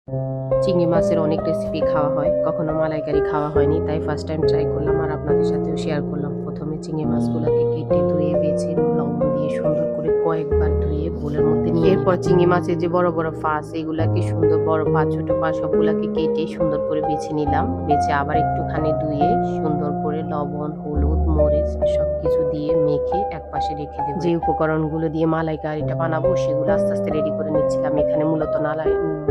চিংড়ি মাছের অনেক রেসিপি খাওয়া হয়, কখনো মালাইকারি খাওয়া হয়নি, তাই ফার্স্ট টাইম ট্রাই করলাম আর আপনাদের সাথেও শেয়ার করলাম। প্রথমে চিংড়ি মাছগুলোকে কেটে ধুয়ে বেছে লবণ দিয়ে সুন্দর করে কয়েকবার ধুয়ে বোলের মধ্যে নিয়ে এরপর চিংড়ি মাছের যে বড় বড় ফাঁস এগুলাকে সুন্দর বড় পা ছোট পা সবগুলাকে কেটে সুন্দর করে বেছে নিলাম। বেছে আবার একটুখানি ধুয়ে সুন্দর করে লবণ হলুদ মরিচ সবকিছু দিয়ে মেখে এক পাশে রেখে দেবো। যে উপকরণগুলো দিয়ে মালাইকারিটা বানাবো সেগুলো আস্তে আস্তে রেডি করে নিচ্ছিলাম। এখানে মূলত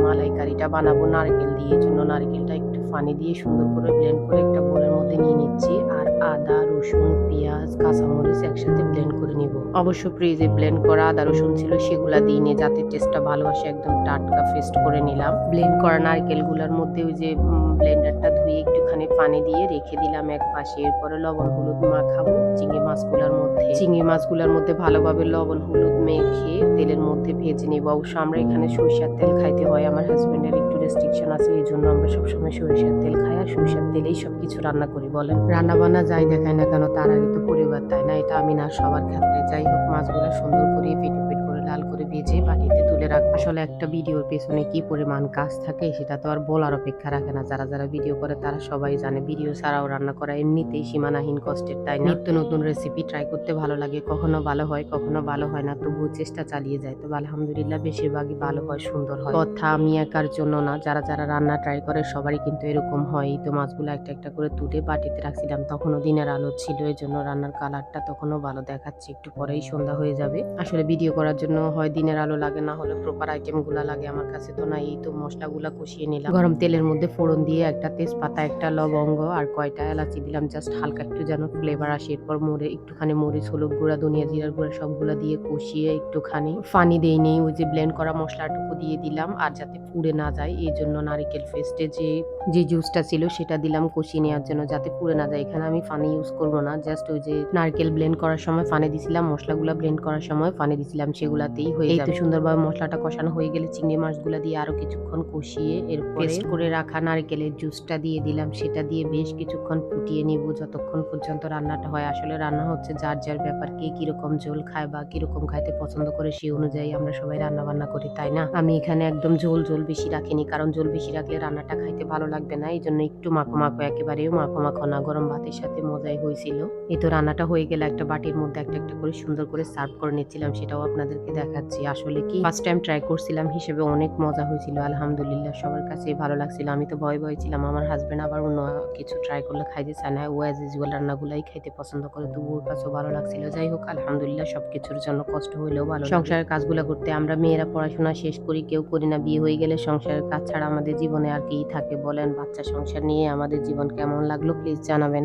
মালাইকারিটা বানাবো নারকেল দিয়ে, এই জন্য নারকেলটা একটু পানি দিয়ে সুন্দর করে ব্লেন্ড করে একটা বোলের মধ্যে নিয়ে নিচ্ছি। আর আদা রসুন পেঁয়াজ কাঁচামরিচ একসাথে ব্লেন্ড করে নিব। অবশ্য ফ্রিজে ব্লেন্ড করা আদা রসুন ছিল সেগুলা দিইনি, যাতে টেস্টটা ভালো আসে। একদম টাটকা পেস্ট করে নিলাম। ব্লেন্ড করা নারকেলগুলোর মধ্যে ওই যে ব্লেন্ডারটা ধুয়ে একটুখানি পানি দিয়ে রেখে দিলাম এক পাশে। এরপরে লবণ হলুদ মাখাবো চিংড়ি মাছগুলোর মধ্যে ভালোভাবে লবণ হলুদ মেখে তেলের মধ্যে ভেজে নিব। অবশ্য আমরা এখানে সরিষার তেল খাইতে হয়, আমার হাজবেন্ডের একটু রেস্ট্রিকশন আছে, এই জন্য আমরা সবসময় সরিষার তেল খাই আর সরিষার তেলেই সবকিছু রান্না করি। বলেন রান্না বান্না যাই দেখায় না কেন তার আগে তো পরিবার, তাই না? এটা আমি না সবার ক্ষেত্রে। যাই হোক, মাছগুলো সুন্দর করে পেট করে লাল করে ভেজে বাটিতে তুলে রাখবো। আসলে একটা ভিডিওর পেছনে কি পরিমাণ কাজ থাকে সেটা তো আর বলার অপেক্ষা রাখে না। যারা যারা ভিডিও করে তারা সবাই জানে ভিডিও ছাড়াও রান্না করা এমনিতেই সীমানাহীন কষ্টের, তাই না? নিত্য নতুন রেসিপি ট্রাই করতে ভালো লাগে, কখনো ভালো হয় কখনো ভালো হয় না, তবুও চেষ্টা চালিয়ে যায়। তবে আলহামদুলিল্লাহ বেশিরভাগই ভালো হয়, সুন্দর হয়। কথা আমি একার জন্য না, যারা যারা রান্না ট্রাই করে সবারই কিন্তু এরকম হয়। তো মাছগুলো একটা একটা করে তুলে বাটিতে রাখছিলাম, তখনও দিনের আলো ছিল, এই জন্য রান্নার কালারটা তখনও ভালো দেখাচ্ছে। একটু পরেই সন্ধ্যা হয়ে যাবে। আসলে ভিডিও করার জন্য হয় দিনের আলো লাগে, না হলে প্রপার আইটেম গুলা লাগে। আমার কাছে তো না। এই তো মশলাগুলা কষিয়ে নিলাম। গরম তেলের মধ্যে ফোড়ন দিয়ে একটা তেজপাতা একটা লবঙ্গ আর কয়টা এলাচি দিলাম, জাস্ট হালকা একটু যেন ফ্লেভার আসে। এরপর একটুখানি মরিচ হলুদ গুঁড়া ধনিয়া জিরার গুঁড়া সবগুলা দিয়ে কষিয়ে একটুখানি পানি দেইনি, ওই যে ব্লেন্ড করা মশলাটুকু দিয়ে দিলাম। আর যাতে পুড়ে না যায় এই জন্য নারিকেল পেস্টে যে জুসটা ছিল সেটা দিলাম কষিয়ে নেওয়ার জন্য, যাতে পুড়ে না যায়। এখানে আমি পানি ইউজ করবো না, জাস্ট ওই যে নারকেল ব্লেন্ড করার সময় পানি দিছিলাম, মশলাগুলা ব্লেন্ড করার সময় পানি দিছিলাম, সেগুলাতেই হয়ে যাবে। এই তো সুন্দরভাবে মশলাটা কষানো হয়ে গেলে চিংড়ি মাছগুলা দিয়ে আরো কিছুক্ষণ কষিয়ে এরপর পেস্ট করে রাখা নারকেলের জুসটা দিয়ে দিলাম। সেটা দিয়ে বেশ কিছুক্ষণ ফুটিয়ে নিব যতক্ষণ পর্যন্ত রান্নাটা হয়। আসলে রান্না হচ্ছে যার যার ব্যাপার, কে কিরকম ঝোল খায় বা কিরকম খাইতে পছন্দ করে সেই অনুযায়ী আমরা সবাই রান্না বান্না করি, তাই না? আমি এখানে একদম ঝোল বেশি রাখিনি, কারণ ঝোল বেশি রাখলে রান্নাটা খাইতে ভালো লাগবে না। এই জন্য একটু মাখো মাখো, একেবারেও মাখো মাখো না, গরম ভাতের সাথে মজাই হয়েছিল। এই তো রান্নাটা হয়ে গেলে একটা বাটির মধ্যে একটা একটা করে সুন্দর করে সার্ভ করে নিচ্ছিলাম, সেটাও আপনাদেরকে দেখাচ্ছি। আসলে কি ফার্স্ট টাইম ট্রাই করছিলাম হিসেবে অনেক মজা হয়েছিল, আলহামদুলিল্লাহ সবার কাছে ভালো লাগছিল। আমি তো ভয় ছিলাম, আমার হাজবেন্ড আবার অন্য কিছু ট্রাই করলে খাইতে চায় না, ও অ্যাজ ইউজুয়াল রান্নাগুলাই খাইতে পছন্দ করে, তো ওর কাছেও ভালো লাগছিল। যাই হোক, আলহামদুলিল্লাহ সবকিছুর জন্য কষ্ট হইলেও ভালো। সংসারের কাজগুলো করতে আমরা মেয়েরা পড়াশোনা শেষ করি, কেউ করি না। বিয়ে হয়ে গেলে সংসারের কাজ ছাড়া আমাদের জীবনে আর কি থাকে বলেন? বাচ্চা সংসার নিয়ে আমাদের জীবন কেমন লাগলো প্লিজ জানাবেন।